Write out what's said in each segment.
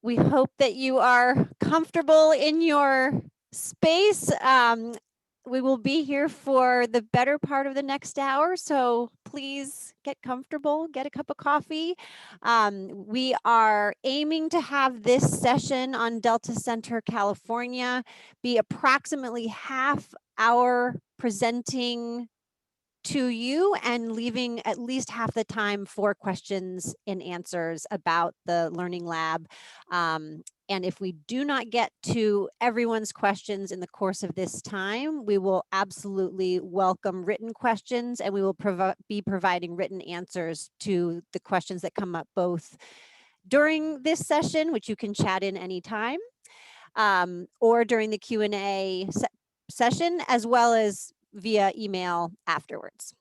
We hope that you are comfortable in your space. We will be here for the better part of the next hour, so please get comfortable, get a cup of coffee. We are aiming to have this session on Delta Center, California be approximately half hour presenting to you and leaving at least half the time for questions and answers about the Learning Lab. And if we do not get to everyone's questions in the course of this time, we will absolutely welcome written questions, and we will be providing written answers to the questions that come up both during this session, which you can chat in anytime, or during the Q&A session, as well as via email afterwards.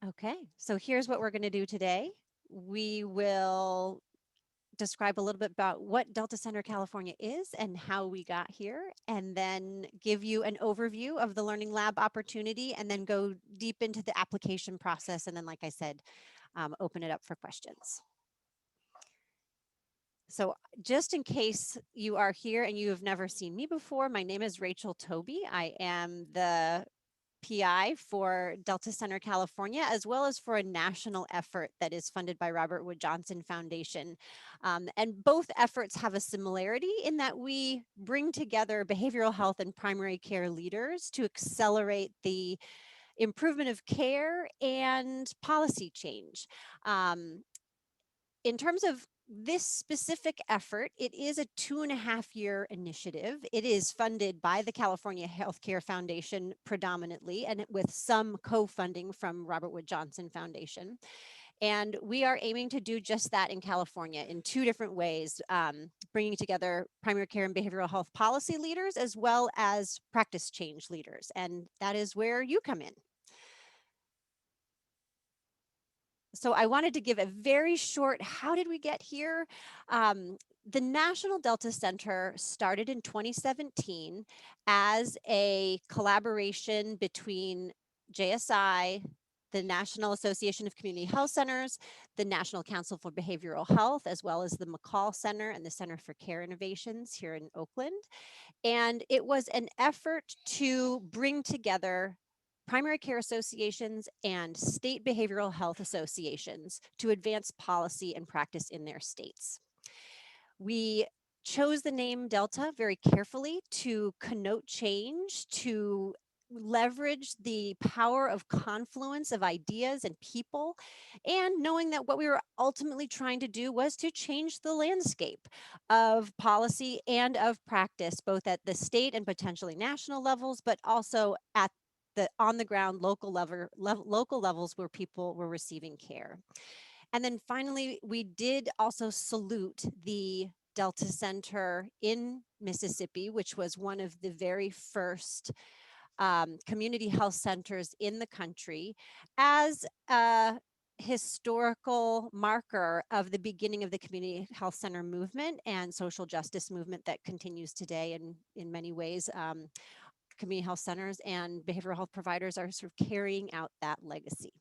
Okay, so here's what we're going to do today. We will describe a little bit about what Delta Center California is and how we got here, and then give you an overview of the Learning Lab opportunity, and then go deep into the application process, and then, like I said, open it up for questions. So just in case you are here and you have never seen me before, my name is Rachel Toby. I am the PI for Delta Center California, as well as for a national effort that is funded by Robert Wood Johnson Foundation. And both efforts have a similarity in that we bring together behavioral health and primary care leaders to accelerate the improvement of care and policy change. In terms of this specific effort, it is a 2.5-year initiative. It is funded by the California Healthcare Foundation predominantly, and with some co-funding from Robert Wood Johnson Foundation. And we are aiming to do just that in California in 2 different ways, bringing together primary care and behavioral health policy leaders, as well as practice change leaders. And that is where you come in. So I wanted to give a very short, how did we get here? The National Delta Center started in 2017 as a collaboration between JSI, the National Association of Community Health Centers, the National Council for Behavioral Health, as well as the McCall Center and the Center for Care Innovations here in Oakland. And it was an effort to bring together primary care associations and state behavioral health associations to advance policy and practice in their states. We chose the name Delta very carefully to connote change, to leverage the power of confluence of ideas and people, and knowing that what we were ultimately trying to do was to change the landscape of policy and of practice, both at the state and potentially national levels, but also at the on the ground local levels where people were receiving care. And then finally, we did also salute the Delta Center in Mississippi, which was one of the very first community health centers in the country, as a historical marker of the beginning of the community health center movement and social justice movement that continues today. And in many ways, community health centers and behavioral health providers are sort of carrying out that legacy.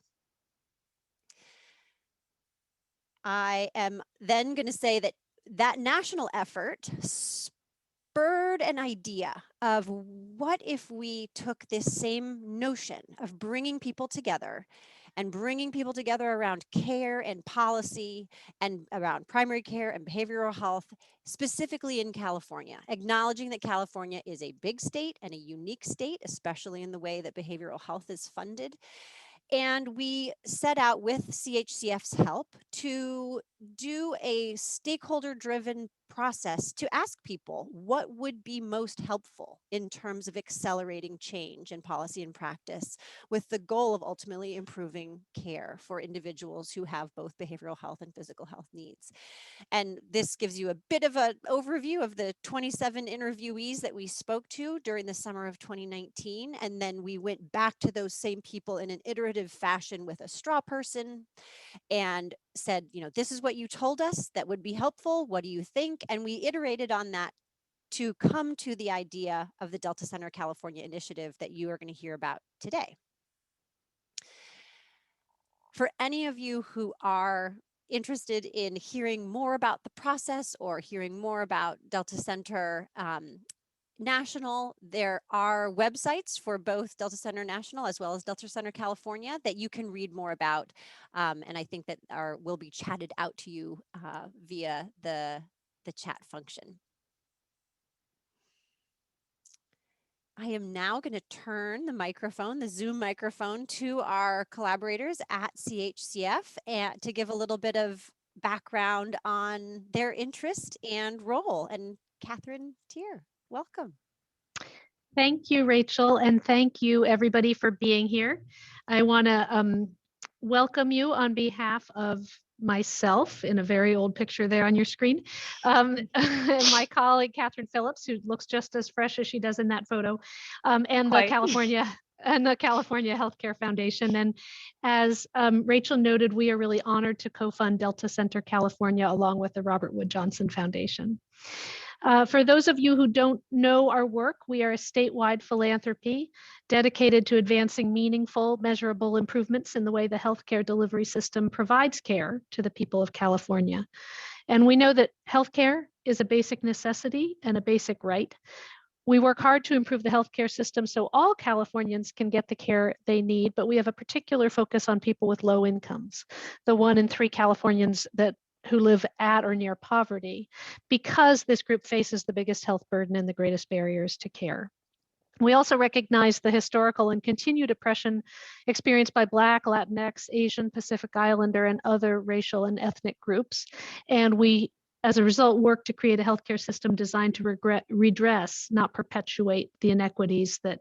I am then going to say that that national effort spurred an idea of what if we took this same notion of bringing people together and bringing people together around care and policy and around primary care and behavioral health, specifically in California, acknowledging that California is a big state and a unique state, especially in the way that behavioral health is funded. And we set out with CHCF's help to do a stakeholder-driven process to ask people what would be most helpful in terms of accelerating change in policy and practice, with the goal of ultimately improving care for individuals who have both behavioral health and physical health needs. And this gives you a bit of an overview of the 27 interviewees that we spoke to during the summer of 2019. And then we went back to those same people in an iterative fashion with a straw person and said, you know, this is what you told us that would be helpful. What do you think? And we iterated on that to come to the idea of the Delta Center California initiative that you are going to hear about today. For any of you who are interested in hearing more about the process or hearing more about Delta Center National, there are websites for both Delta Center National as well as Delta Center California that you can read more about. And I think that will be chatted out to you via the chat function. I am now going to turn the microphone, the Zoom microphone, to our collaborators at CHCF and to give a little bit of background on their interest and role. And Catherine Tier, welcome. Thank you, Rachel, and thank you everybody for being here. I want to welcome you on behalf of myself in a very old picture there on your screen, and my colleague Catherine Phillips, who looks just as fresh as she does in that photo, and the California Healthcare Foundation. And as Rachel noted, we are really honored to co-fund Delta Center California along with the Robert Wood Johnson Foundation. For those of you who don't know our work, we are a statewide philanthropy dedicated to advancing meaningful, measurable improvements in the way the healthcare delivery system provides care to the people of California. And we know that healthcare is a basic necessity and a basic right. We work hard to improve the healthcare system so all Californians can get the care they need, but we have a particular focus on people with low incomes, the 1 in 3 Californians who live at or near poverty, because this group faces the biggest health burden and the greatest barriers to care. We also recognize the historical and continued oppression experienced by Black, Latinx, Asian, Pacific Islander, and other racial and ethnic groups. And we, as a result, work to create a healthcare system designed to redress, not perpetuate, the inequities that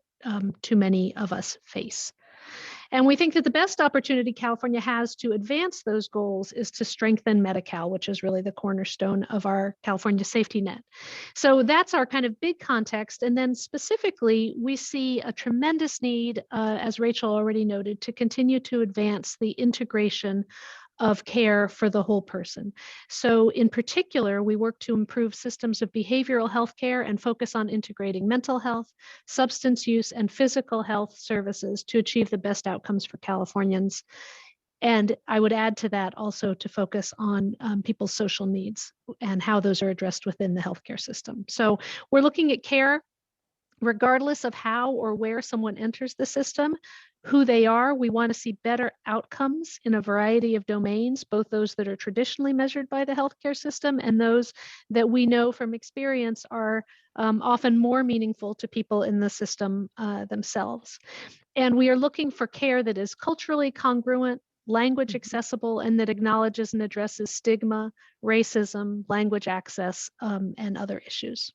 too many of us face. And we think that the best opportunity California has to advance those goals is to strengthen Medi-Cal, which is really the cornerstone of our California safety net. So that's our kind of big context. And then specifically, we see a tremendous need, as Rachel already noted, to continue to advance the integration of care for the whole person. So in particular, we work to improve systems of behavioral health care and focus on integrating mental health, substance use, and physical health services to achieve the best outcomes for Californians. And I would add to that also to focus on people's social needs and how those are addressed within the healthcare system. So we're looking at care regardless of how or where someone enters the system, who they are. We want to see better outcomes in a variety of domains, both those that are traditionally measured by the healthcare system and those that we know from experience are often more meaningful to people in the system themselves. And we are looking for care that is culturally congruent, language accessible, and that acknowledges and addresses stigma, racism, language access, and other issues.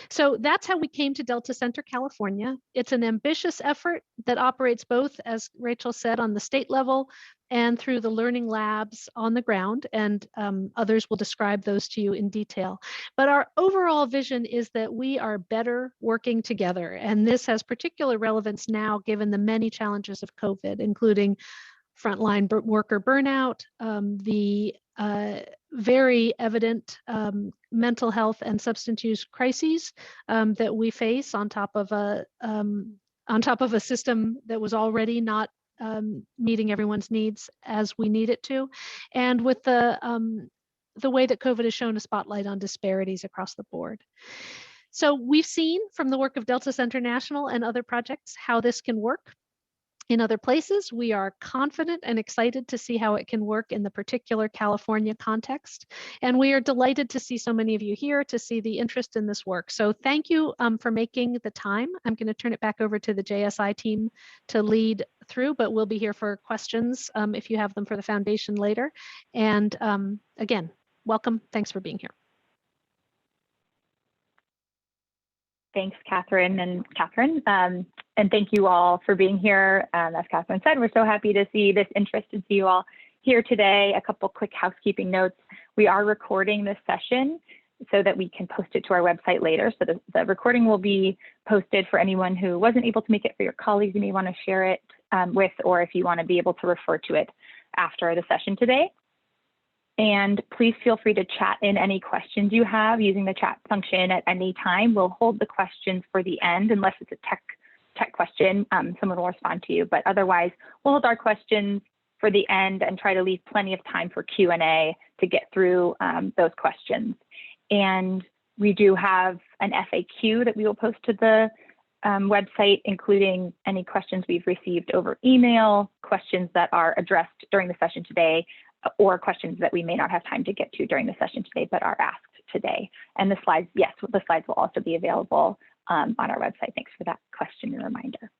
So that's how we came to Delta Center, California. It's an ambitious effort that operates both, as Rachel said, on the state level and through the learning labs on the ground, and others will describe those to you in detail. But our overall vision is that we are better working together, and this has particular relevance now given the many challenges of COVID, including frontline worker burnout, the very evident mental health and substance use crises that we face on top of a system that was already not meeting everyone's needs as we need it to, and with the way that COVID has shown a spotlight on disparities across the board. So we've seen from the work of Delta Center National and other projects how this can work in other places. We are confident and excited to see how it can work in the particular California context. And we are delighted to see so many of you here, to see the interest in this work. So thank you for making the time. I'm going to turn it back over to the JSI team to lead through, but we'll be here for questions if you have them for the foundation later. And again, welcome. Thanks for being here. Thanks, Catherine and Catherine. And thank you all for being here. As Catherine said, we're so happy to see this interest and see you all here today. A couple quick housekeeping notes. We are recording this session so that we can post it to our website later. So the recording will be posted for anyone who wasn't able to make it, for your colleagues you may want to share it with, or if you want to be able to refer to it after the session today. And please feel free to chat in any questions you have using the chat function at any time. We'll hold the questions for the end, unless it's a tech question, someone will respond to you. But otherwise, we'll hold our questions for the end and try to leave plenty of time for Q&A to get through those questions. And we do have an FAQ that we will post to the website, including any questions we've received over email, questions that are addressed during the session today, or questions that we may not have time to get to during the session today, but are asked today. And the slides, yes, the slides will also be available on our website. Thanks for that question and reminder.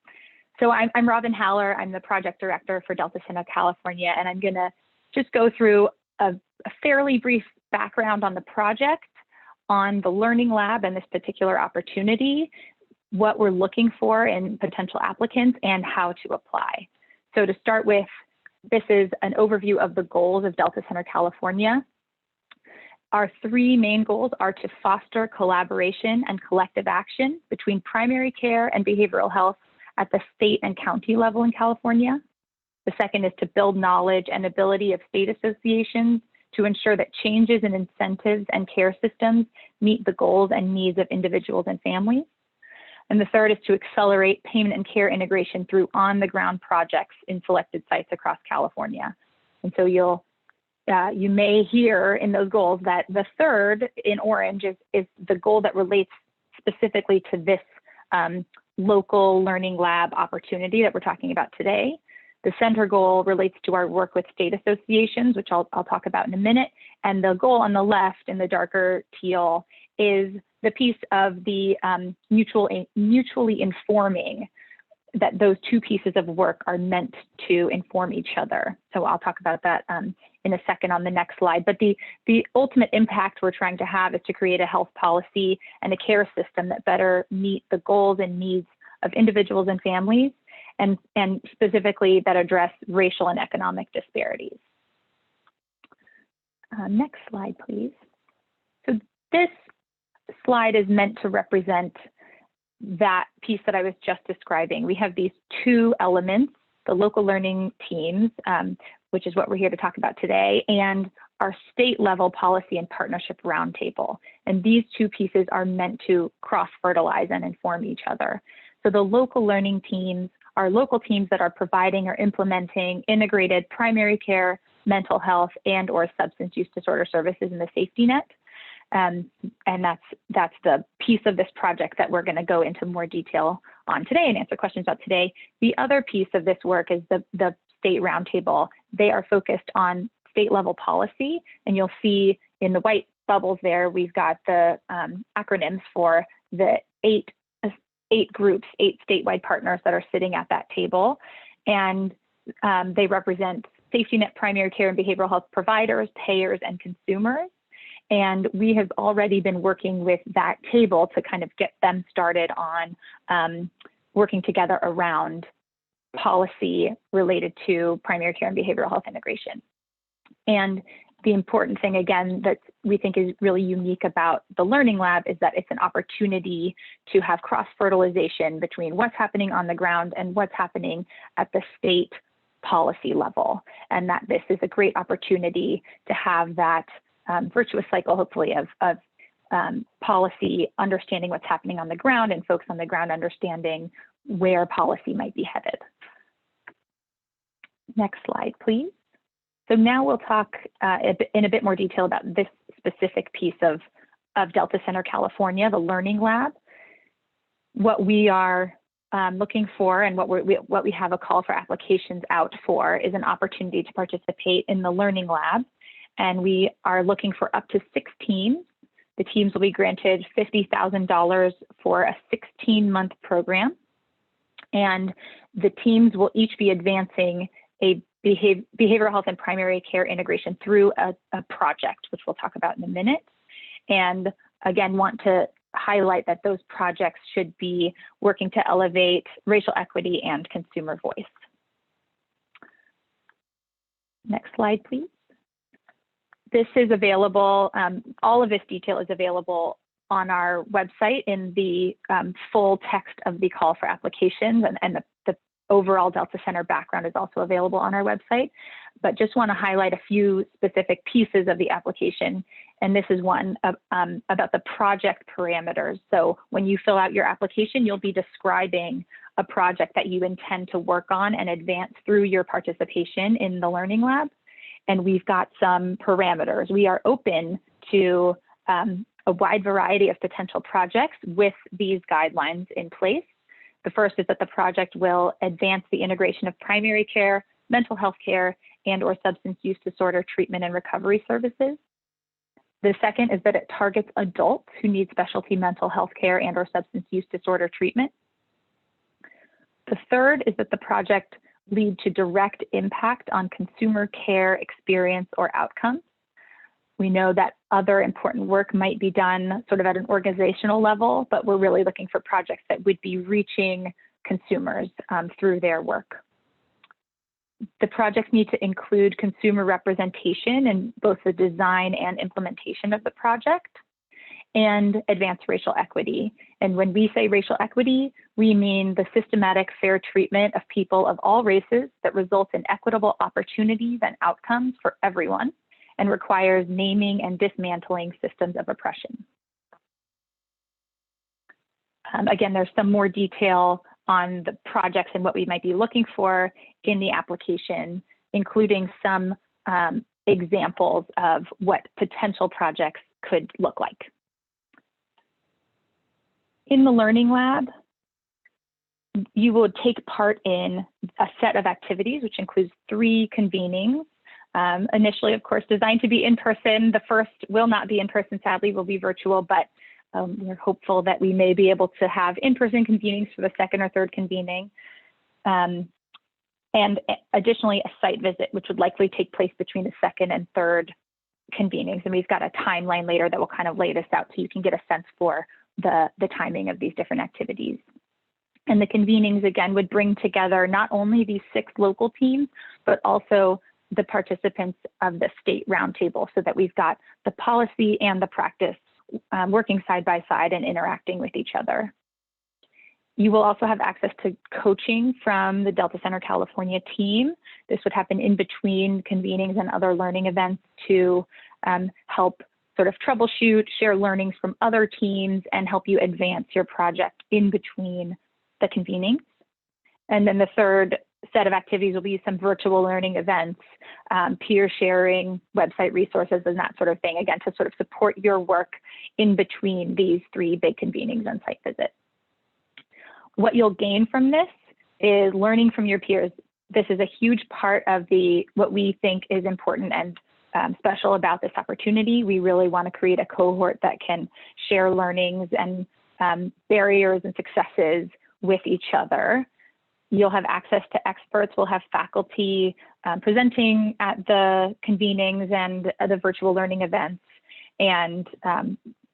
So I'm Robin Haller. I'm the project director for Delta Center, California, and I'm gonna just go through a fairly brief background on the project, on the Learning Lab and this particular opportunity, what we're looking for in potential applicants, and how to apply. So to start with, this is an overview of the goals of Delta Center, California. Our three main goals are to foster collaboration and collective action between primary care and behavioral health at the state and county level in California. The second is to build knowledge and ability of state associations to ensure that changes in incentives and care systems meet the goals and needs of individuals and families. And the third is to accelerate payment and care integration through on-the-ground projects in selected sites across California. And so you may hear in those goals that the third in orange is the goal that relates specifically to this local learning lab opportunity that we're talking about today. The center goal relates to our work with state associations, which I'll talk about in a minute. And the goal on the left in the darker teal is the piece of the mutually informing, that those two pieces of work are meant to inform each other. So I'll talk about that in a second on the next slide. But the ultimate impact we're trying to have is to create a health policy and a care system that better meet the goals and needs of individuals and families, and specifically that address racial and economic disparities. Next slide, please. So this slide is meant to represent that piece that I was just describing. We have these two elements, the local learning teams, which is what we're here to talk about today, and our state level policy and partnership roundtable. And these two pieces are meant to cross-fertilize and inform each other. So the local learning teams are local teams that are providing or implementing integrated primary care, mental health, and or substance use disorder services in the safety net. And that's the piece of this project that we're going to go into more detail on today and answer questions about today. The other piece of this work is the state roundtable. They are focused on state level policy, and you'll see in the white bubbles there, we've got the acronyms for the eight groups, 8 statewide partners that are sitting at that table. And they represent safety net primary care and behavioral health providers, payers, and consumers. And we have already been working with that table to kind of get them started on working together around policy related to primary care and behavioral health integration. And the important thing, again, that we think is really unique about the Learning Lab is that it's an opportunity to have cross-fertilization between what's happening on the ground and what's happening at the state policy level. And that this is a great opportunity to have that virtuous cycle, hopefully, of policy understanding what's happening on the ground and folks on the ground understanding where policy might be headed. Next slide, please. So now we'll talk in a bit more detail about this specific piece of Delta Center, California, the Learning Lab. What we are looking for and what we have a call for applications out for is an opportunity to participate in the Learning Lab. And we are looking for up to 6 teams. The teams will be granted $50,000 for a 16-month program. And the teams will each be advancing a behavioral health and primary care integration through a project, which we'll talk about in a minute. And again, want to highlight that those projects should be working to elevate racial equity and consumer voice. Next slide, please. This is available, all of this detail is available on our website in the full text of the call for applications, and the overall Delta Center background is also available on our website. But just want to highlight a few specific pieces of the application. And this is one about the project parameters. So when you fill out your application, you'll be describing a project that you intend to work on and advance through your participation in the Learning Lab. And we've got some parameters. We are open to a wide variety of potential projects with these guidelines in place. The first is that the project will advance the integration of primary care, mental health care, and/or substance use disorder treatment and recovery services. The second is that it targets adults who need specialty mental health care and/or substance use disorder treatment. The third is that the project lead to direct impact on consumer care experience or outcomes. We know that other important work might be done sort of at an organizational level, but we're really looking for projects that would be reaching consumers through their work. The projects need to include consumer representation in both the design and implementation of the project, and advance racial equity. And when we say racial equity, we mean the systematic fair treatment of people of all races that results in equitable opportunities and outcomes for everyone, and requires naming and dismantling systems of oppression. Again, there's some more detail on the projects and what we might be looking for in the application, including some examples of what potential projects could look like. In the Learning Lab, you will take part in a set of activities, which includes 3 convenings. Initially, of course, designed to be in person. The first will not be in person, sadly, will be virtual, but we're hopeful that we may be able to have in-person convenings for the second or third convening. And additionally, a site visit, which would likely take place between the second and third convenings. And we've got a timeline later that will kind of lay this out so you can get a sense for the timing of these different activities. And the convenings, again, would bring together not only these 6 local teams, but also the participants of the state roundtable, so that we've got the policy and the practice working side by side and interacting with each other. You will also have access to coaching from the Delta Center California team. This would happen in between convenings and other learning events to help sort of troubleshoot, share learnings from other teams, and help you advance your project in between the convenings. And then the third set of activities will be some virtual learning events, peer sharing, website resources, and that sort of thing, again, to sort of support your work in between these 3 big convenings and site visits. What you'll gain from this is learning from your peers. This is a huge part of what we think is important and special about this opportunity. We really want to create a cohort that can share learnings and barriers and successes with each other. You'll have access to experts. We'll have faculty presenting at the convenings and the virtual learning events, and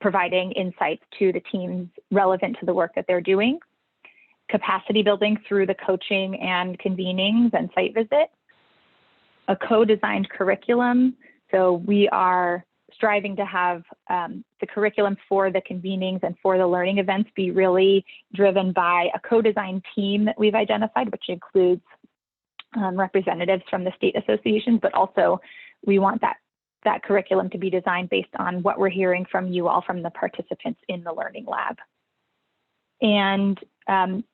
providing insights to the teams relevant to the work that they're doing. Capacity building through the coaching and convenings and site visit. A co-designed curriculum. So we are striving to have the curriculum for the convenings and for the learning events be really driven by a co-designed team that we've identified, which includes representatives from the state associations, but also we want that curriculum to be designed based on what we're hearing from you all, from the participants in the Learning Lab. And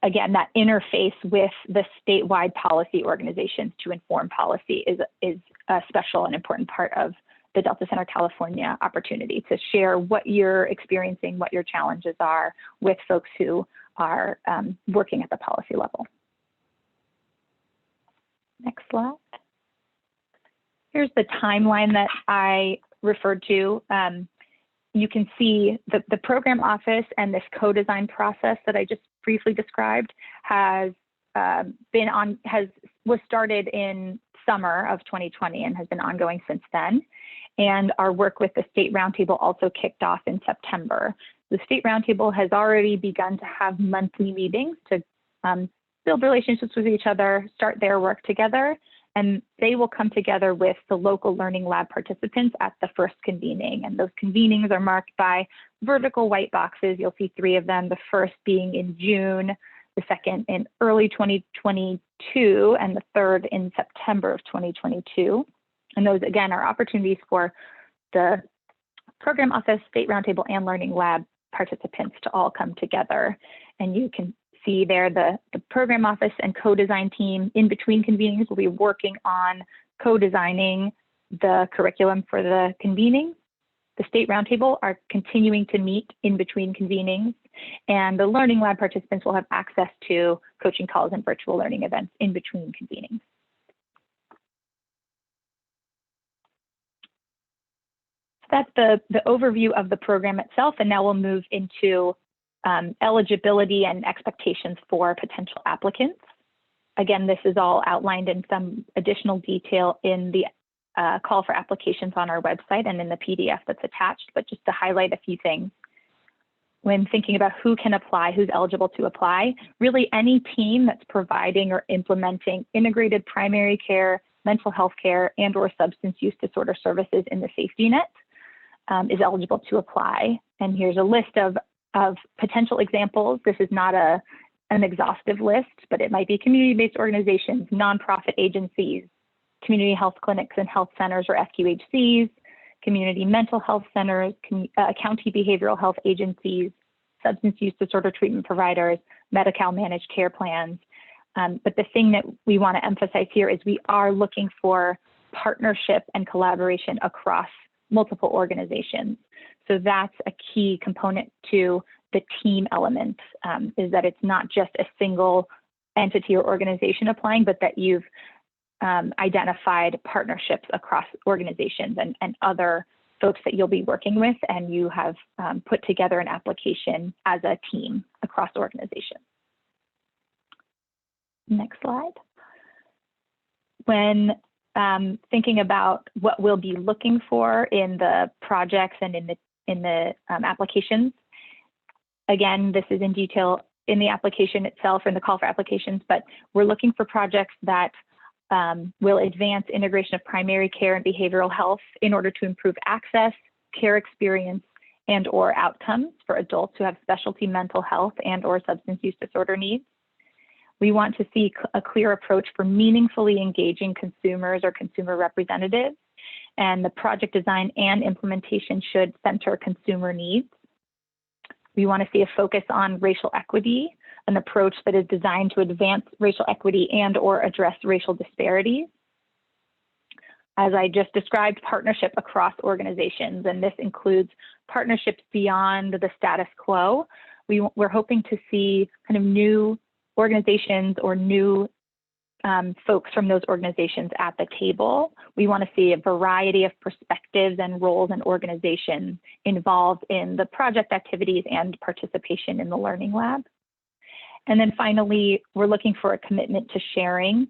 again, that interface with the statewide policy organizations to inform policy is a special and important part of the Delta Center California opportunity, to share what you're experiencing, what your challenges are with folks who are working at the policy level. Next slide. Here's the timeline that I referred to. You can see the program office and this co-design process that I just briefly described was started in summer of 2020 and has been ongoing since then. And our work with the State Roundtable also kicked off in September. The State Roundtable has already begun to have monthly meetings to build relationships with each other, start their work together, and they will come together with the local Learning Lab participants at the first convening. And those convenings are marked by vertical white boxes. You'll see 3 of them, the first being in June, the second in early 2022, and the third in September of 2022. And those, again, are opportunities for the program office, State Roundtable, and Learning Lab participants to all come together. And you can see there the program office and co-design team in between convenings will be working on co-designing the curriculum for the convening. The state roundtable are continuing to meet in between convenings, and the Learning Lab participants will have access to coaching calls and virtual learning events in between convenings. So that's the overview of the program itself, and now we'll move into eligibility and expectations for potential applicants. Again, this is all outlined in some additional detail in the call for applications on our website and in the PDF that's attached, but just to highlight a few things. When thinking about who can apply, who's eligible to apply, really any team that's providing or implementing integrated primary care, mental health care, and or substance use disorder services in the safety net is eligible to apply. And here's a list of potential examples. This is not an exhaustive list, but it might be community-based organizations, nonprofit agencies, community health clinics and health centers or FQHCs, community mental health centers, county behavioral health agencies, substance use disorder treatment providers, Medi-Cal managed care plans. But the thing that we want to emphasize here is we are looking for partnership and collaboration across multiple organizations. So that's a key component to the team element, is that it's not just a single entity or organization applying, but that you've identified partnerships across organizations and other folks that you'll be working with, and you have put together an application as a team across organizations. Next slide. When thinking about what we'll be looking for in the projects and in the applications, again, this is in detail in the application itself and the call for applications, but we're looking for projects that will advance integration of primary care and behavioral health in order to improve access, care experience, and or outcomes for adults who have specialty mental health and or substance use disorder needs. We want to see a clear approach for meaningfully engaging consumers or consumer representatives, and the project design and implementation should center consumer needs. We want to see a focus on racial equity, an approach that is designed to advance racial equity and or address racial disparities. As I just described, partnership across organizations, and this includes partnerships beyond the status quo. We're hoping to see kind of new organizations or new folks from those organizations at the table. We want to see a variety of perspectives and roles and organizations involved in the project activities and participation in the Learning Lab. And then finally, we're looking for a commitment to sharing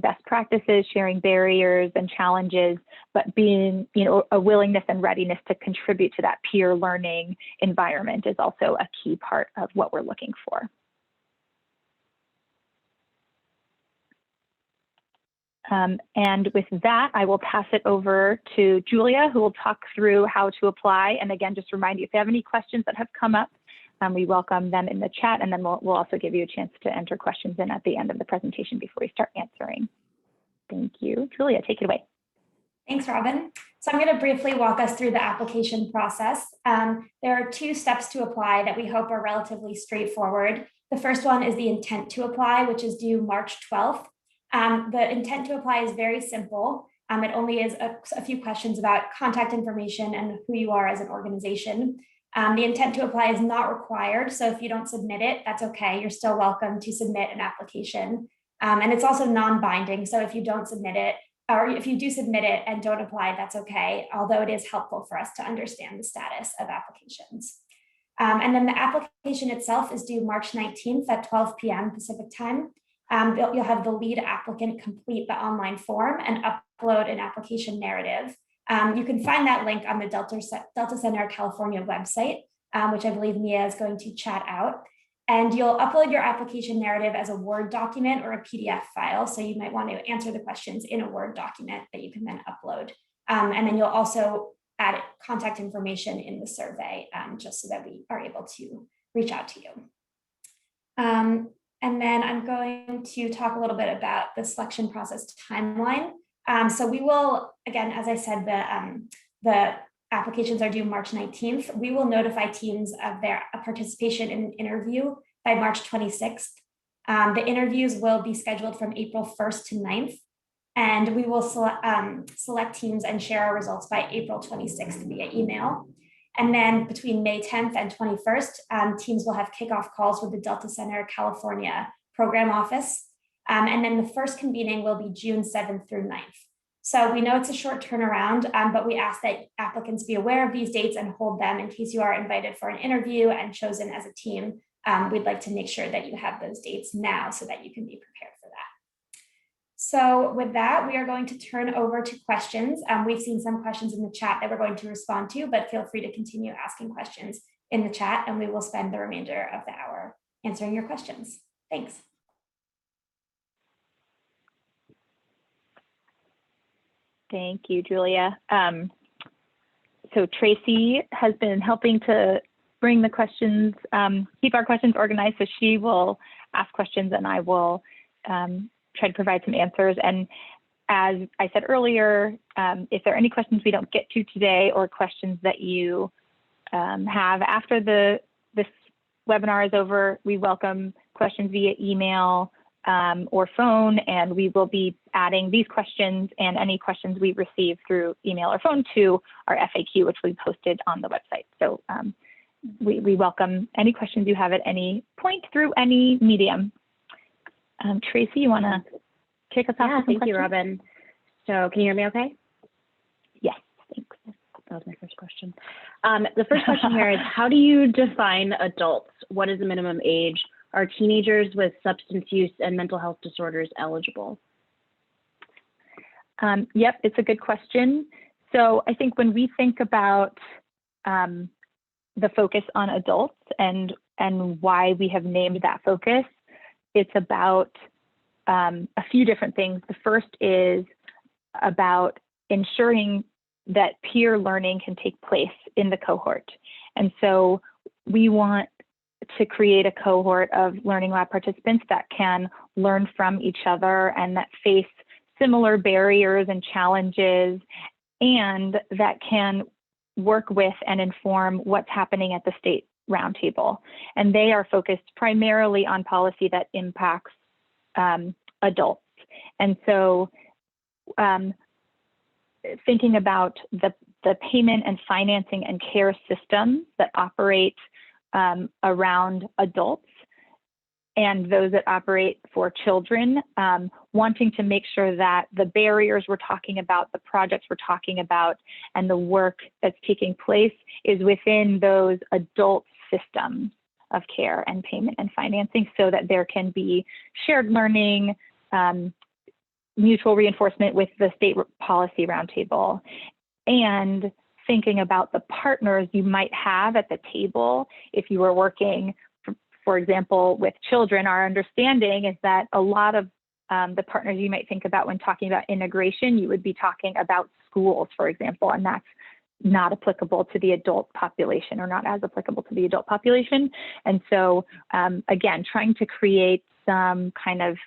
best practices, sharing barriers and challenges, but being, a willingness and readiness to contribute to that peer learning environment is also a key part of what we're looking for. And with that, I will pass it over to Julia, who will talk through how to apply. And again, just remind you, if you have any questions that have come up, we welcome them in the chat, and then we'll also give you a chance to enter questions in at the end of the presentation before we start answering. Thank you. Julia, take it away. Thanks, Robin. So I'm going to briefly walk us through the application process. There are 2 steps to apply that we hope are relatively straightforward. The first one is the intent to apply, which is due March 12th. The intent to apply is very simple. It only is a few questions about contact information and who you are as an organization. The intent to apply is not required, so if you don't submit it, that's okay. You're still welcome to submit an application. And it's also non-binding, so if you don't submit it, or if you do submit it and don't apply, that's okay, although it is helpful for us to understand the status of applications. And then the application itself is due March 19th at 12 p.m. Pacific time. You'll have the lead applicant complete the online form and upload an application narrative. You can find that link on the Delta Center California website, which I believe Mia is going to chat out. And you'll upload your application narrative as a Word document or a PDF file. So you might want to answer the questions in a Word document that you can then upload. And then you'll also add contact information in the survey, just so that we are able to reach out to you. And then I'm going to talk a little bit about the selection process timeline. So we will, again, as I said, the applications are due March 19th. We will notify teams of their participation in an interview by March 26th. The interviews will be scheduled from April 1st to 9th, and we will select teams and share our results by April 26th via email. And then between May 10th and 21st, teams will have kickoff calls with the Delta Center California program office. And then the first convening will be June 7th through 9th. So we know it's a short turnaround, but we ask that applicants be aware of these dates and hold them in case you are invited for an interview and chosen as a team. We'd like to make sure that you have those dates now so that you can be prepared for that. So with that, we are going to turn over to questions. We've seen some questions in the chat that we're going to respond to, but feel free to continue asking questions in the chat, and we will spend the remainder of the hour answering your questions. Thanks. Thank you, Julia. So Tracy has been helping to bring the questions, keep our questions organized, so she will ask questions and I will try to provide some answers. And as I said earlier, if there are any questions we don't get to today or questions that you have after this webinar is over, we welcome questions via email or phone, and we will be adding these questions and any questions we receive through email or phone to our FAQ, which we posted on the website. So we welcome any questions you have at any point through any medium. Tracy, you want to kick us off? Yeah, thank you, Robin. So can you hear me okay? Yes, thanks. That was my first question. The first question here is, how do you define adults? What is the minimum age? Are teenagers with substance use and mental health disorders eligible? Yep, it's a good question. So I think when we think about the focus on adults and why we have named that focus, it's about a few different things. The first is about ensuring that peer learning can take place in the cohort. And so we want to create a cohort of Learning Lab participants that can learn from each other and that face similar barriers and challenges, and that can work with and inform what's happening at the state roundtable. And they are focused primarily on policy that impacts adults. And so thinking about the payment and financing and care systems that operate around adults and those that operate for children, wanting to make sure that the barriers we're talking about, the projects we're talking about, and the work that's taking place is within those adult systems of care and payment and financing, so that there can be shared learning, mutual reinforcement with the state policy roundtable, and thinking about the partners you might have at the table if you were working, for example, with children. Our understanding is that a lot of the partners you might think about when talking about integration, you would be talking about schools, for example, and that's not applicable to the adult population, or not as applicable to the adult population. And so, again, trying to create some kind of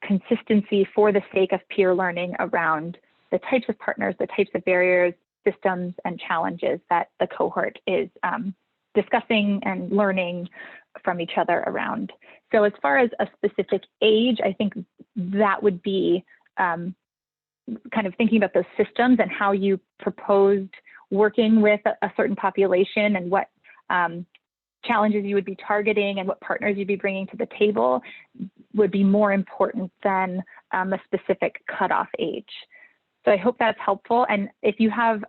consistency for the sake of peer learning around the types of partners, the types of barriers, systems, and challenges that the cohort is discussing and learning from each other around. So as far as a specific age, I think that would be kind of thinking about those systems and how you proposed working with a certain population, and what challenges you would be targeting and what partners you'd be bringing to the table would be more important than a specific cutoff age. So I hope that's helpful. And if you have,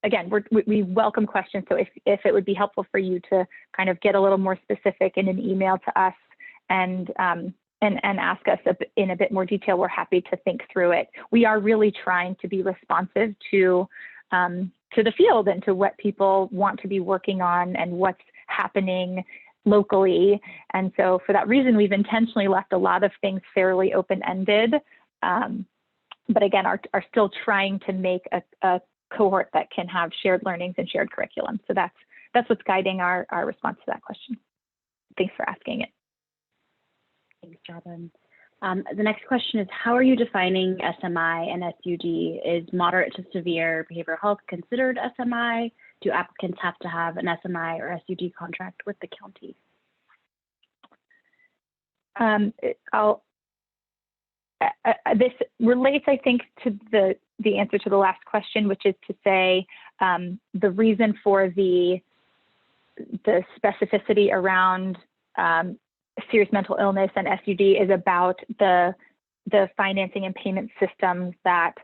again, we welcome questions. So if it would be helpful for you to kind of get a little more specific in an email to us and ask us in a bit more detail, we're happy to think through it. We are really trying to be responsive to the field and to what people want to be working on and what's happening locally. And so for that reason, we've intentionally left a lot of things fairly open-ended. But again, are still trying to make a cohort that can have shared learnings and shared curriculum. So that's what's guiding our response to that question. Thanks for asking it. Thanks, Robin. The next question is, how are you defining SMI and SUD? Is moderate to severe behavioral health considered SMI? Do applicants have to have an SMI or SUD contract with the county? This relates, I think, to the answer to the last question, which is to say the reason for the specificity around serious mental illness and SUD is about the financing and payment systems that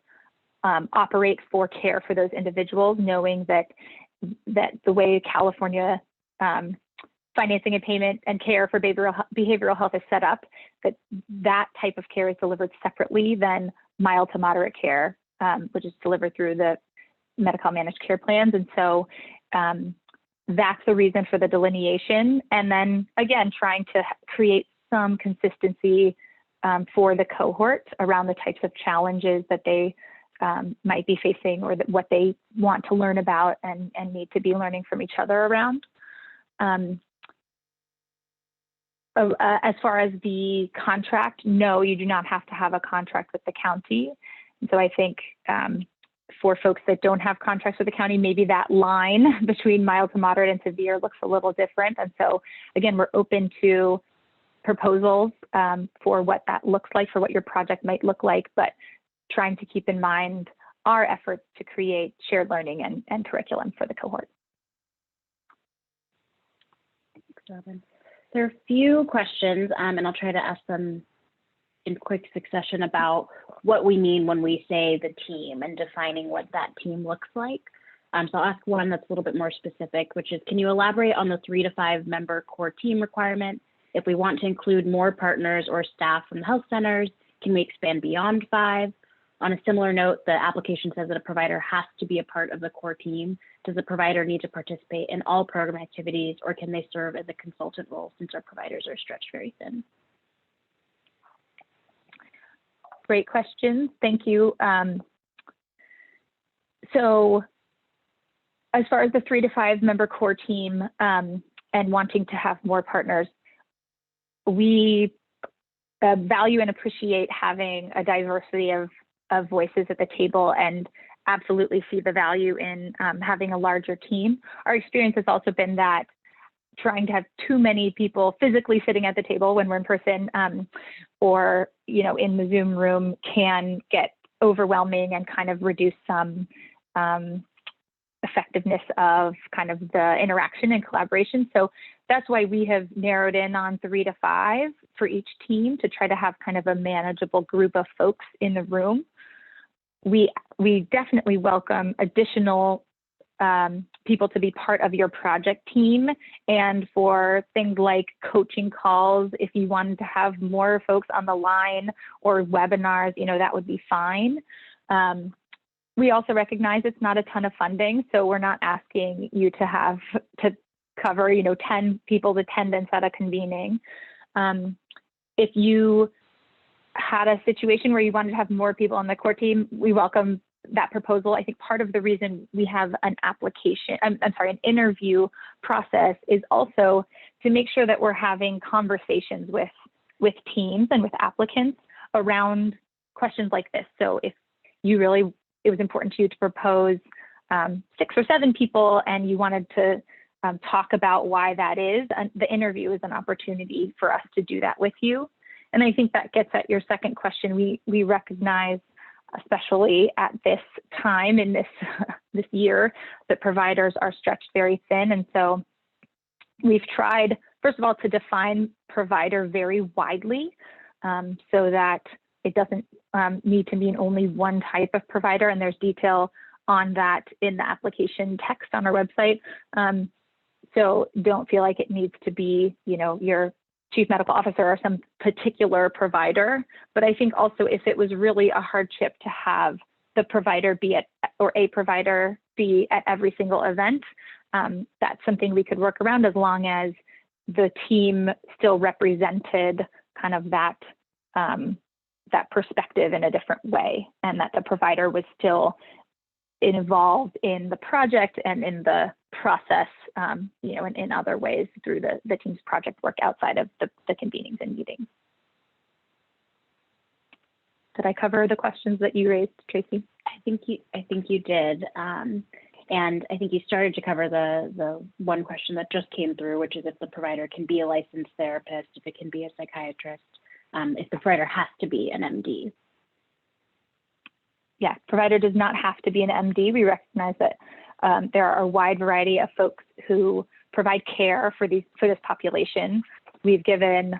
operate for care for those individuals, knowing that the way California financing and payment and care for behavioral health is set up, that type of care is delivered separately than mild to moderate care, which is delivered through the Medi-Cal managed care plans. And so that's the reason for the delineation. And then again, trying to create some consistency for the cohort around the types of challenges that they might be facing, or what they want to learn about and need to be learning from each other around. As far as the contract, no, you do not have to have a contract with the county. And so I think for folks that don't have contracts with the county, maybe that line between mild to moderate and severe looks a little different. And so again, we're open to proposals for what that looks like, for what your project might look like, but trying to keep in mind our efforts to create shared learning and curriculum for the cohort. Thanks, Robin. There are a few questions, and I'll try to ask them in quick succession about what we mean when we say the team and defining what that team looks like. So I'll ask one that's a little bit more specific, which is, can you elaborate on the 3 to 5 member core team requirement? If we want to include more partners or staff from the health centers, can we expand beyond 5? On a similar note, the application says that a provider has to be a part of the core team. Does the provider need to participate in all program activities, or can they serve as a consultant role since our providers are stretched very thin? Great questions, thank you. So as far as the 3 to 5 member core team and wanting to have more partners, we value and appreciate having a diversity of voices at the table, and absolutely see the value in having a larger team. Our experience has also been that trying to have too many people physically sitting at the table when we're in person or in the Zoom room can get overwhelming and kind of reduce some effectiveness of kind of the interaction and collaboration. So that's why we have narrowed in on 3 to 5 for each team to try to have kind of a manageable group of folks in the room. We definitely welcome additional people to be part of your project team, and for things like coaching calls, if you wanted to have more folks on the line, or webinars, that would be fine. We also recognize it's not a ton of funding, so we're not asking you to have to cover 10 people's attendance at a convening. If you had a situation where you wanted to have more people on the core team, we welcome that proposal. I think part of the reason we have an an interview process is also to make sure that we're having conversations with teams and with applicants around questions like this. So if it was important to you to propose 6 or 7 people and you wanted to talk about why that is, the interview is an opportunity for us to do that with you. And I think that gets at your second question. We recognize, especially at this time in this year, that providers are stretched very thin. And so we've tried, first of all, to define provider very widely so that it doesn't need to mean only one type of provider. And there's detail on that in the application text on our website. So don't feel like it needs to be, your chief medical officer or some particular provider. But I think also if it was really a hardship to have the provider be a provider be at every single event, that's something we could work around, as long as the team still represented kind of that perspective in a different way, and that the provider was still involved in the project and in the process, in other ways through the team's project work outside of the convenings and meetings. Did I cover the questions that you raised, Tracy? I think you did. And I think you started to cover the one question that just came through, which is if the provider can be a licensed therapist, if it can be a psychiatrist, if the provider has to be an MD. Yeah, provider does not have to be an MD. We recognize that there are a wide variety of folks who provide care for this population. We've given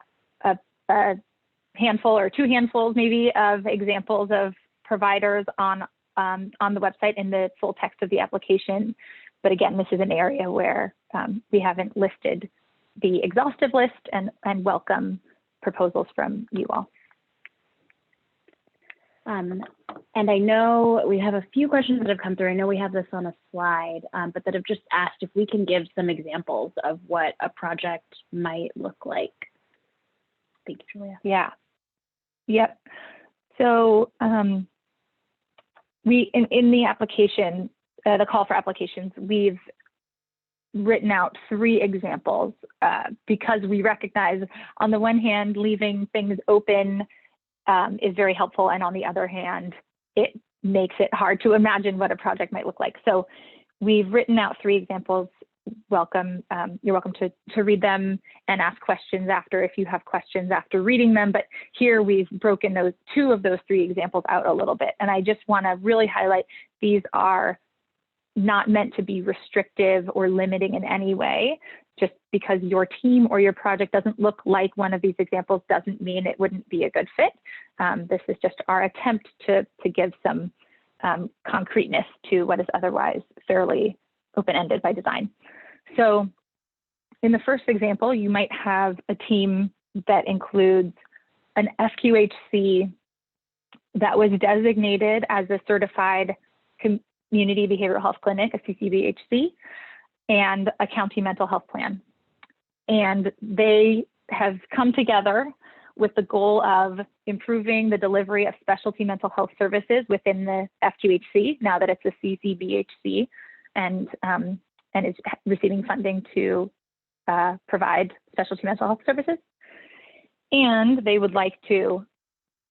a handful or two handfuls maybe of examples of providers on the website in the full text of the application. But again, this is an area where we haven't listed the exhaustive list and welcome proposals from you all. And I know we have a few questions that have come through. I know we have this on a slide, but that have just asked if we can give some examples of what a project might look like. Thank you, Julia. Yeah. Yep. So we in the application, the call for applications, we've written out 3 examples because we recognize, on the one hand, leaving things open is very helpful, and on the other hand, it makes it hard to imagine what a project might look like. So we've written out 3 examples. Welcome. You're welcome to read them and ask questions after if you have questions after reading them. But here we've broken those 2 of those 3 examples out a little bit. And I just want to really highlight these are not meant to be restrictive or limiting in any way. Just because your team or your project doesn't look like one of these examples doesn't mean it wouldn't be a good fit. This is just our attempt to give some concreteness to what is otherwise fairly open-ended by design. So in the first example, you might have a team that includes an FQHC that was designated as a certified community behavioral health clinic, a CCBHC, and a county mental health plan. And they have come together with the goal of improving the delivery of specialty mental health services within the FQHC, now that it's a CCBHC, and is receiving funding to provide specialty mental health services. And they would like to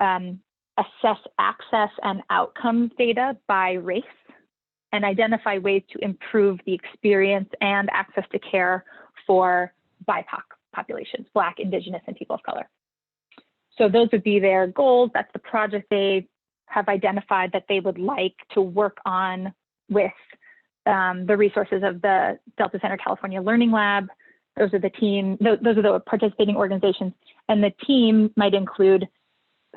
assess access and outcomes data by race and identify ways to improve the experience and access to care for BIPOC populations, Black, Indigenous, and people of color. So those would be their goals. That's the project they have identified that they would like to work on with the resources of the Delta Center California Learning Lab. Those are the team, those are the participating organizations. And the team might include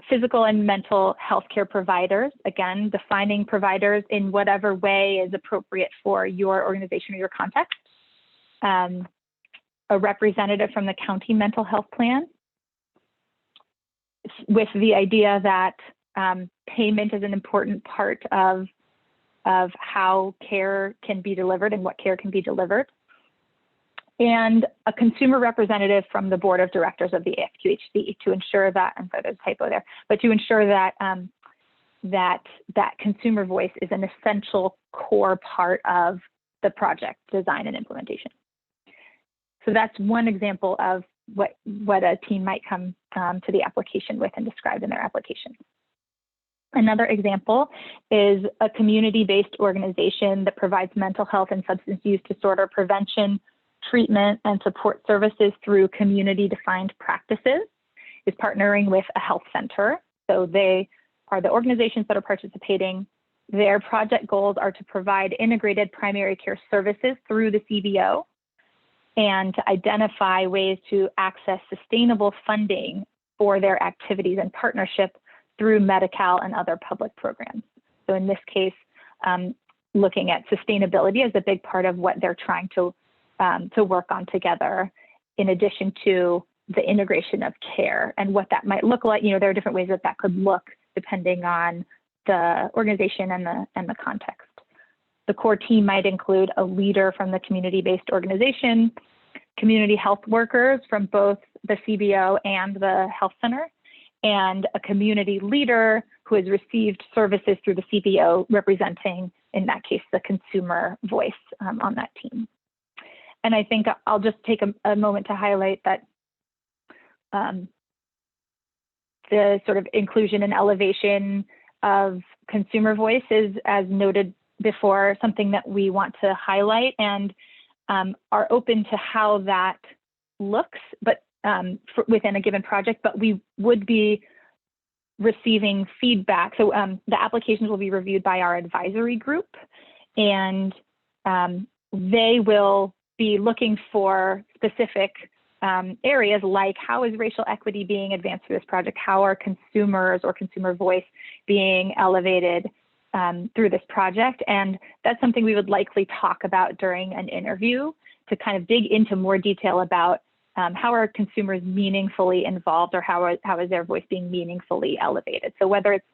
physical and mental healthcare providers, again, defining providers in whatever way is appropriate for your organization or your context. A representative from the county mental health plan, with the idea that payment is an important part of how care can be delivered and what care can be delivered. And a consumer representative from the board of directors of the FQHC to ensure that, I'm sorry, there's a typo there, but to ensure that that consumer voice is an essential core part of the project design and implementation. So that's one example of what a team might come to the application with and describe in their application. Another example is a community-based organization that provides mental health and substance use disorder prevention, treatment, and support services through community-defined practices, is partnering with a health center. So they are the organizations that are participating. Their project goals are to provide integrated primary care services through the CBO and to identify ways to access sustainable funding for their activities and partnership through Medi-Cal and other public programs. So in this case, looking at sustainability as a big part of what they're trying to work on together, in addition to the integration of care and what that might look like. You know, there are different ways that that could look depending on the organization and the context. The core team might include a leader from the community-based organization, community health workers from both the CBO and the health center, and a community leader who has received services through the CBO, representing, in that case, the consumer voice on that team. And I think I'll just take a moment to highlight that the sort of inclusion and elevation of consumer voice is, as noted before, something that we want to highlight, and are open to how that looks, but within a given project, but we would be receiving feedback. So the applications will be reviewed by our advisory group, and they will be looking for specific areas like, how is racial equity being advanced through this project? How are consumers or consumer voice being elevated through this project? And that's something we would likely talk about during an interview, to kind of dig into more detail about how are consumers meaningfully involved, or how is their voice being meaningfully elevated? So whether it's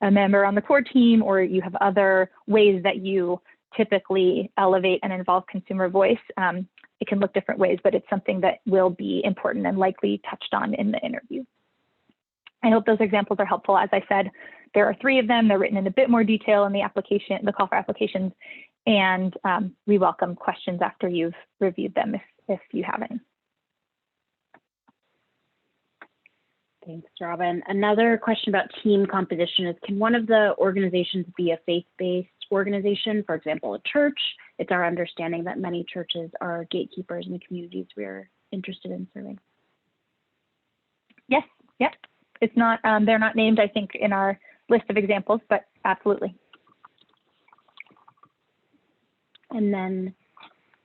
a member on the core team, or you have other ways that you typically elevate and involve consumer voice, it can look different ways, but it's something that will be important and likely touched on in the interview. I hope those examples are helpful. As I said, there are 3 of them. They're written in a bit more detail in the application, the call for applications, and we welcome questions after you've reviewed them if you have any. Thanks, Robin. Another question about team composition is, can one of the organizations be a faith-based organization, for example, a church? It's our understanding that many churches are gatekeepers in the communities we are interested in serving. Yes, yep. It's not, they're not named, I think, in our list of examples, but absolutely. And then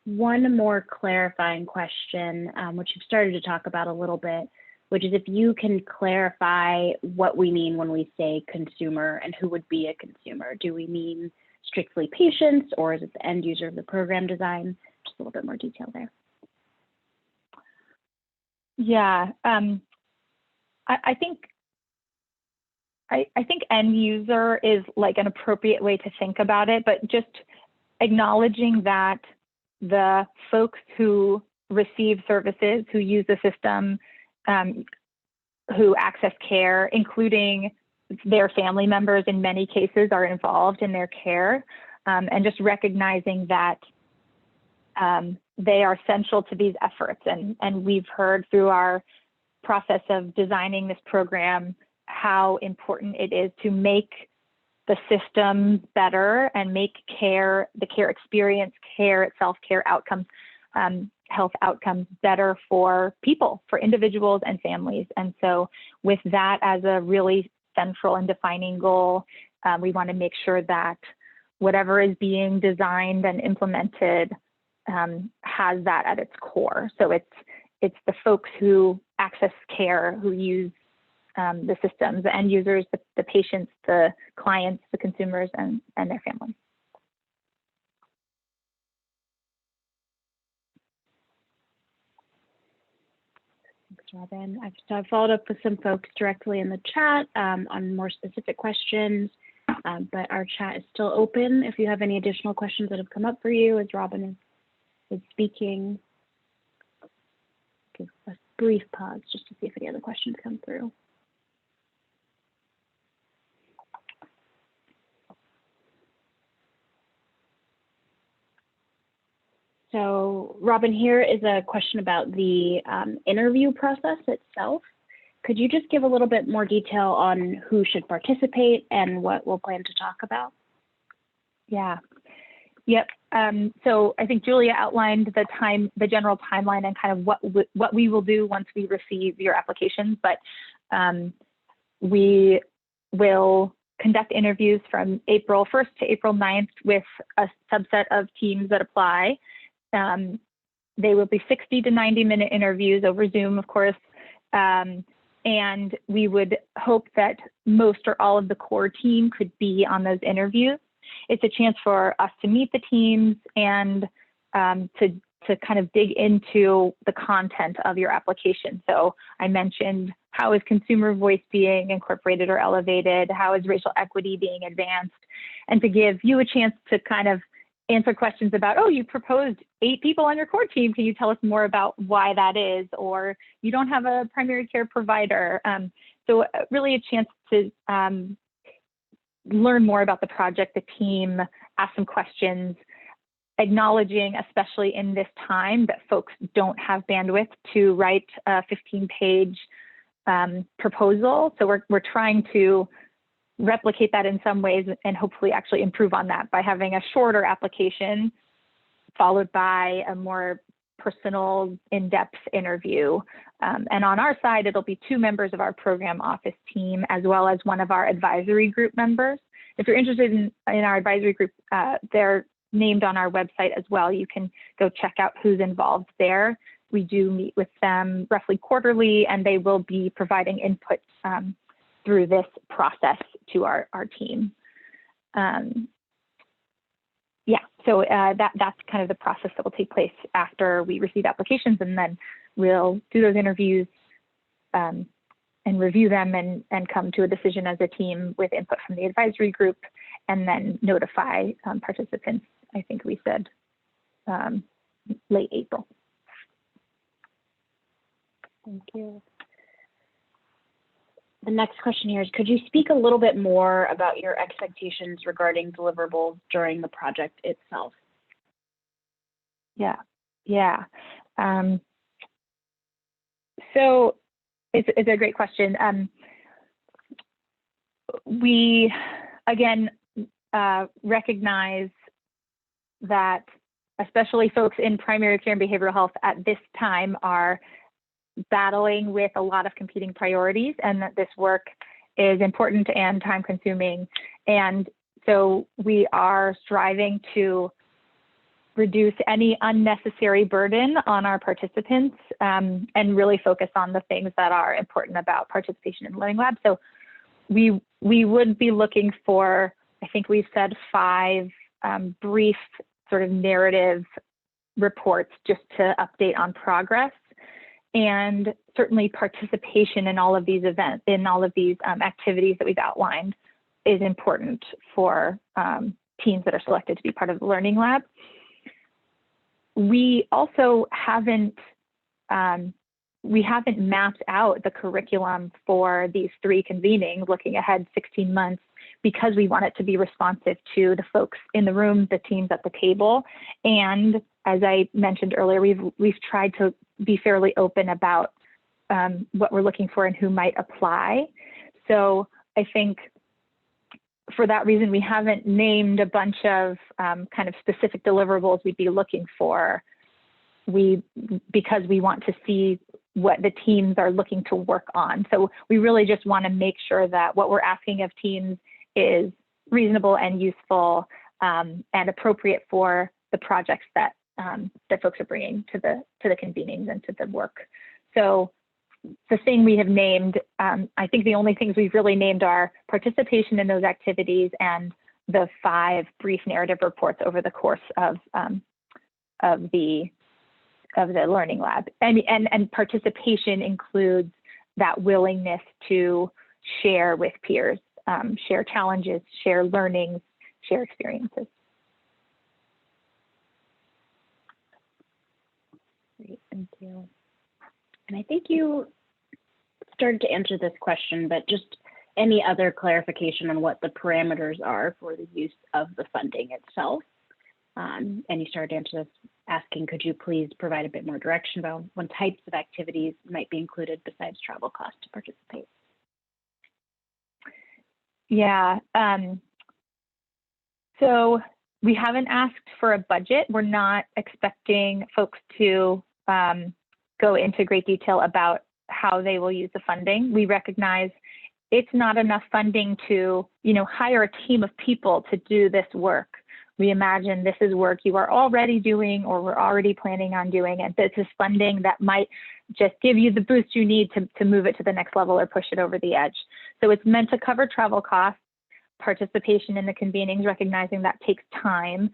one more clarifying question, which you've started to talk about a little bit, which is if you can clarify what we mean when we say consumer, and who would be a consumer. Do we mean strictly patients, or is it the end user of the program design? Just a little bit more detail there. Yeah, I think end user is like an appropriate way to think about it, but just acknowledging that the folks who receive services, who use the system, who access care, including their family members in many cases, are involved in their care, and just recognizing that they are central to these efforts. And we've heard through our process of designing this program how important it is to make the system better and make care, the care experience, care itself, care outcomes, health outcomes better for people, for individuals and families. And so with that as a really central and defining goal, we want to make sure that whatever is being designed and implemented has that at its core. So it's the folks who access care, who use the systems, the end users, the patients, the clients, the consumers, and their families. Thanks, Robin. I've followed up with some folks directly in the chat on more specific questions, but our chat is still open. If you have any additional questions that have come up for you as Robin is speaking, give a brief pause just to see if any other questions come through. So Robin, here is a question about the interview process itself. Could you just give a little bit more detail on who should participate and what we'll plan to talk about? Yeah, yep. So I think Julia outlined the general timeline and kind of what we will do once we receive your applications, but we will conduct interviews from April 1st to April 9th with a subset of teams that apply. They will be 60 to 90-minute interviews over Zoom, of course, and we would hope that most or all of the core team could be on those interviews. It's a chance for us to meet the teams and to kind of dig into the content of your application. So I mentioned, how is consumer voice being incorporated or elevated? How is racial equity being advanced? And to give you a chance to kind of answer questions about, oh, you proposed 8 people on your core team. Can you tell us more about why that is? Or you don't have a primary care provider. So really a chance to learn more about the project, the team, ask some questions, acknowledging, especially in this time, that folks don't have bandwidth to write a 15-page proposal. So we're trying to replicate that in some ways and hopefully actually improve on that by having a shorter application followed by a more personal, in-depth interview. And on our side, it'll be 2 members of our program office team, as well as one of our advisory group members. If you're interested in our advisory group, they're named on our website as well. You can go check out who's involved there. We do meet with them roughly quarterly, and they will be providing input through this process to our team. Yeah, so that's kind of the process that will take place after we receive applications, and then we'll do those interviews and review them and come to a decision as a team with input from the advisory group, and then notify participants. I think we said late April. Thank you. The next question here is, could you speak a little bit more about your expectations regarding deliverables during the project itself? Yeah. So it's a great question. We, again, recognize that especially folks in primary care and behavioral health at this time are battling with a lot of competing priorities, and that this work is important and time consuming. And so we are striving to reduce any unnecessary burden on our participants and really focus on the things that are important about participation in Learning Lab. So we would be looking for, I think we've said 5 brief sort of narrative reports just to update on progress. And certainly participation in all of these events, in all of these activities that we've outlined is important for teams that are selected to be part of the Learning Lab. We also haven't mapped out the curriculum for these 3 convenings, looking ahead 16 months, because we want it to be responsive to the folks in the room, the teams at the table. And as I mentioned earlier, we've tried to be fairly open about what we're looking for and who might apply. So I think for that reason, we haven't named a bunch of kind of specific deliverables we'd be looking for. Because we want to see what the teams are looking to work on. So we really just want to make sure that what we're asking of teams is reasonable and useful and appropriate for the projects that folks are bringing to the convenings and to the work. So the thing we have named, I think the only things we've really named are participation in those activities and the 5 brief narrative reports over the course of the Learning Lab. And participation includes that willingness to share with peers, share challenges, share learnings, share experiences. Great, thank you. And I think you started to answer this question, but just any other clarification on what the parameters are for the use of the funding itself. And you started to answer this asking, could you please provide a bit more direction about what types of activities might be included besides travel costs to participate? Yeah, so we haven't asked for a budget. We're not expecting folks to go into great detail about how they will use the funding. We recognize it's not enough funding to, hire a team of people to do this work. We imagine this is work you are already doing or we're already planning on doing, and this is funding that might just give you the boost you need to move it to the next level or push it over the edge. So it's meant to cover travel costs, participation in the convenings, recognizing that takes time.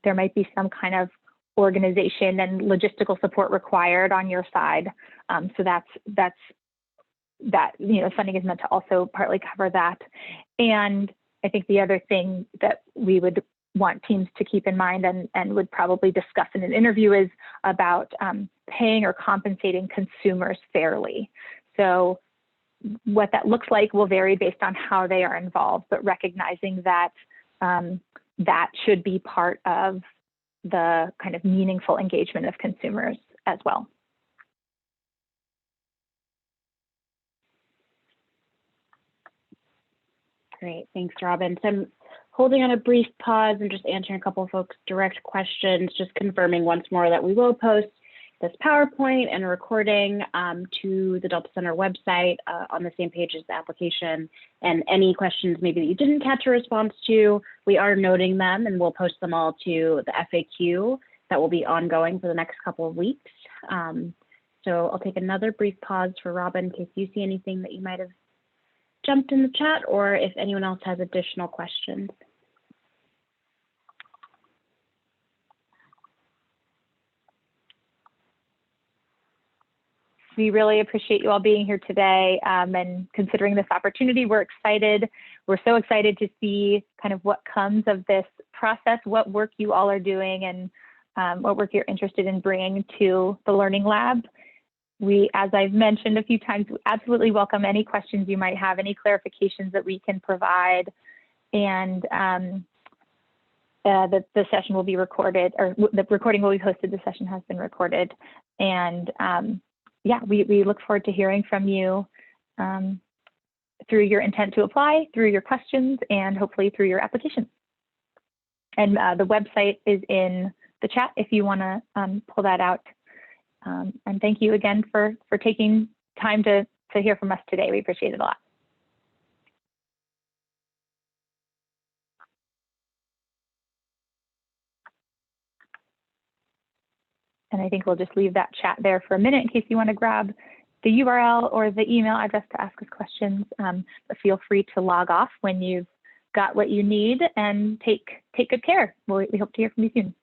There might be some kind of organization and logistical support required on your side. So that's funding is meant to also partly cover that. And I think the other thing that we would want teams to keep in mind and would probably discuss in an interview is about paying or compensating consumers fairly. So what that looks like will vary based on how they are involved, but recognizing that that should be part of the kind of meaningful engagement of consumers as well. Great, thanks, Robin. So I'm holding on a brief pause and just answering a couple of folks' direct questions, just confirming once more that we will post this PowerPoint and recording to the Delta Center website on the same page as the application. And any questions maybe that you didn't catch a response to, we are noting them and we'll post them all to the FAQ that will be ongoing for the next couple of weeks. So I'll take another brief pause for Robin in case you see anything that you might have jumped in the chat, or if anyone else has additional questions. We really appreciate you all being here today and considering this opportunity. We're excited. We're so excited to see kind of what comes of this process, what work you all are doing, and what work you're interested in bringing to the Learning Lab. We, as I've mentioned a few times, absolutely welcome any questions you might have, any clarifications that we can provide. And the session will be recorded, or the recording will be posted. The session has been recorded. And yeah, we look forward to hearing from you through your intent to apply, through your questions, and hopefully through your application. And the website is in the chat if you want to pull that out. And thank you again for taking time to hear from us today. We appreciate it a lot. And I think we'll just leave that chat there for a minute in case you want to grab the URL or the email address to ask us questions. But feel free to log off when you've got what you need, and take good care. We hope to hear from you soon.